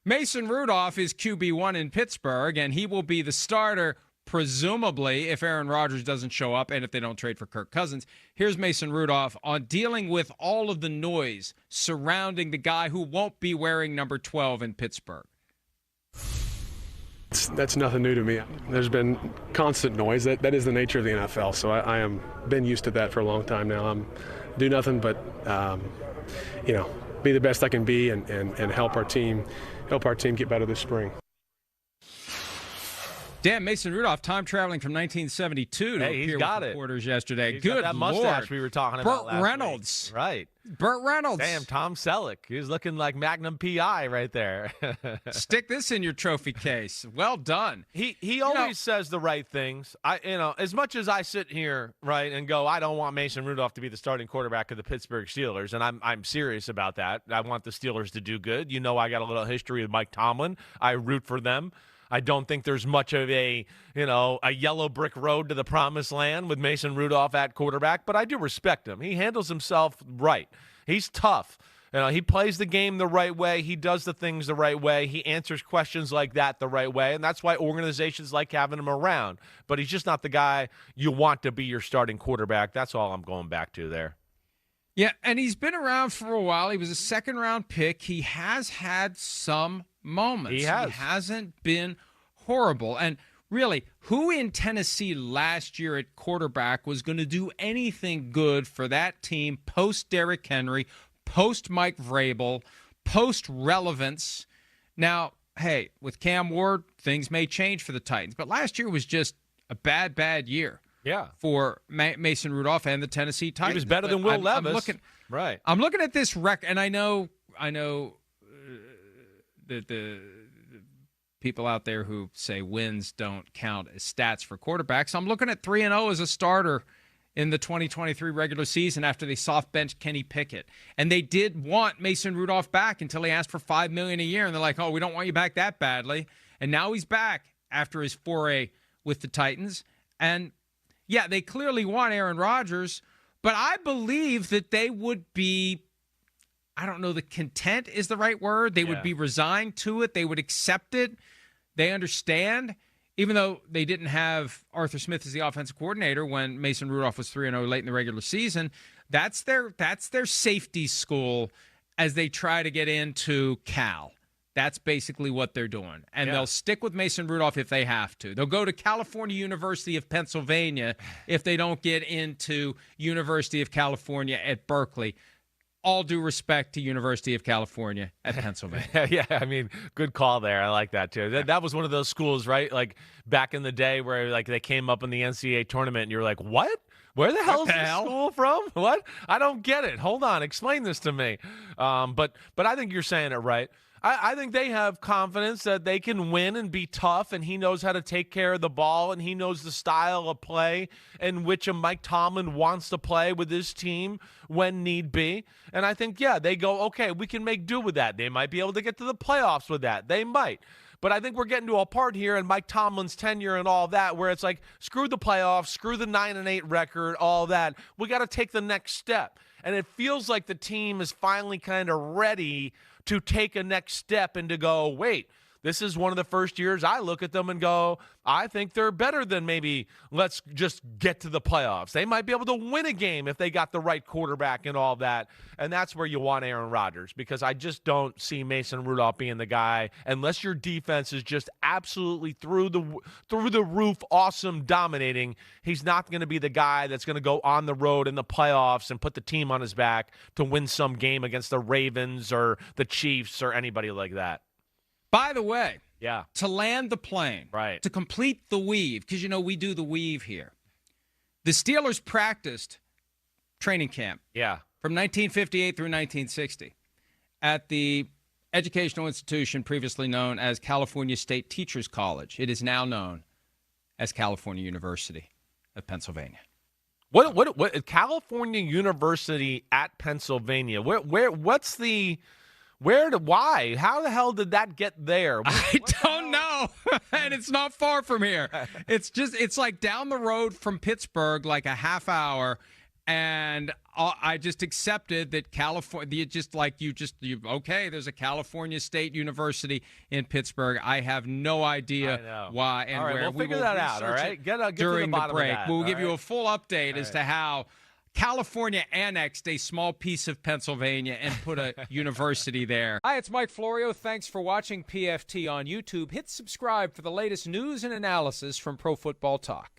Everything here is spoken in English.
Mason Rudolph is QB1 in Pittsburgh, and he will be the starter, presumably, if Aaron Rodgers doesn't show up and if they don't trade for Kirk Cousins. Here's Mason Rudolph on dealing with all of the noise surrounding the guy who won't be wearing number 12 in Pittsburgh. That's nothing new to me. There's been constant noise. That is the nature of the NFL, so I am been used to that for a long time now. Do nothing but, be the best I can be and help our team get better this spring. Damn, Mason Rudolph, time traveling from 1972 to appear with reporters yesterday. He's Good got that mustache Lord. we were talking about last Reynolds. week. Right. Burt Reynolds. Damn, Tom Selleck. He's looking like Magnum P.I. right there. Stick this in your trophy case. Well done. He always says the right things. As much as I sit here, right, and go, I don't want Mason Rudolph to be the starting quarterback of the Pittsburgh Steelers, and I'm serious about that. I want the Steelers to do good. I got a little history with Mike Tomlin. I root for them. I don't think there's much of a yellow brick road to the promised land with Mason Rudolph at quarterback, but I do respect him. He handles himself right. He's tough. He plays the game the right way. He does the things the right way. He answers questions like that the right way, and that's why organizations like having him around. But he's just not the guy you want to be your starting quarterback. That's all I'm going back to there. Yeah, and he's been around for a while. He was a second-round pick. He has had some moments. He has. He hasn't been horrible. And really, who in Tennessee last year at quarterback was going to do anything good for that team post-Derrick Henry, post-Mike Vrabel, post-relevance? Now, hey, with Cam Ward, things may change for the Titans. But last year was just a bad year. Yeah, for Mason Rudolph and the Tennessee Titans. He was better than Will Levis. I'm looking at this record, and I know that the people out there who say wins don't count as stats for quarterbacks. I'm looking at 3-0 as a starter in the 2023 regular season after they soft benched Kenny Pickett. And they did want Mason Rudolph back until he asked for $5 million a year, and they're like, "Oh, we don't want you back that badly." And now he's back after his foray with the Titans. And yeah, they clearly want Aaron Rodgers, but I believe that they would be, I don't know, the content is the right word. They would be resigned to it. They would accept it. They understand, even though they didn't have Arthur Smith as the offensive coordinator when Mason Rudolph was 3-0 late in the regular season. That's their safety school as they try to get into Cal. That's basically what they're doing. And they'll stick with Mason Rudolph if they have to. They'll go to California University of Pennsylvania if they don't get into University of California at Berkeley. All due respect to University of California at Pennsylvania. Yeah, I mean, good call there. I like that, too. That was one of those schools, right, like back in the day where like they came up in the NCAA tournament and you're like, what? Where the hell is this school from? What? I don't get it. Hold on. Explain this to me. But I think you're saying it right. I think they have confidence that they can win and be tough, and he knows how to take care of the ball, and he knows the style of play in which a Mike Tomlin wants to play with his team when need be. And I think, they go, okay, we can make do with that. They might be able to get to the playoffs with that. They might. But I think we're getting to a part here in Mike Tomlin's tenure and all that where it's like, screw the playoffs, screw the 9-8 record, all that. We got to take the next step. And it feels like the team is finally kind of ready to take a next step and to go, wait, this is one of the first years I look at them and go, I think they're better than maybe let's just get to the playoffs. They might be able to win a game if they got the right quarterback and all that. And that's where you want Aaron Rodgers, because I just don't see Mason Rudolph being the guy unless your defense is just absolutely through the roof, awesome, dominating. He's not going to be the guy that's going to go on the road in the playoffs and put the team on his back to win some game against the Ravens or the Chiefs or anybody like that. By the way, to land the plane, to complete the weave, because, we do the weave here. The Steelers practiced training camp from 1958 through 1960 at the educational institution previously known as California State Teachers College. It is now known as California University of Pennsylvania. What California University at Pennsylvania? What's the... why? How the hell did that get there? I don't know. And it's not far from here. It's like down the road from Pittsburgh, like a half hour. And I just accepted that California, okay, there's a California State University in Pittsburgh. I have no idea why and all right, where. We'll figure that out, all right? Get during to the bottom break. of that. We'll give you a full update as to how California annexed a small piece of Pennsylvania and put a university there. Hi, it's Mike Florio. Thanks for watching PFT on YouTube. Hit subscribe for the latest news and analysis from Pro Football Talk.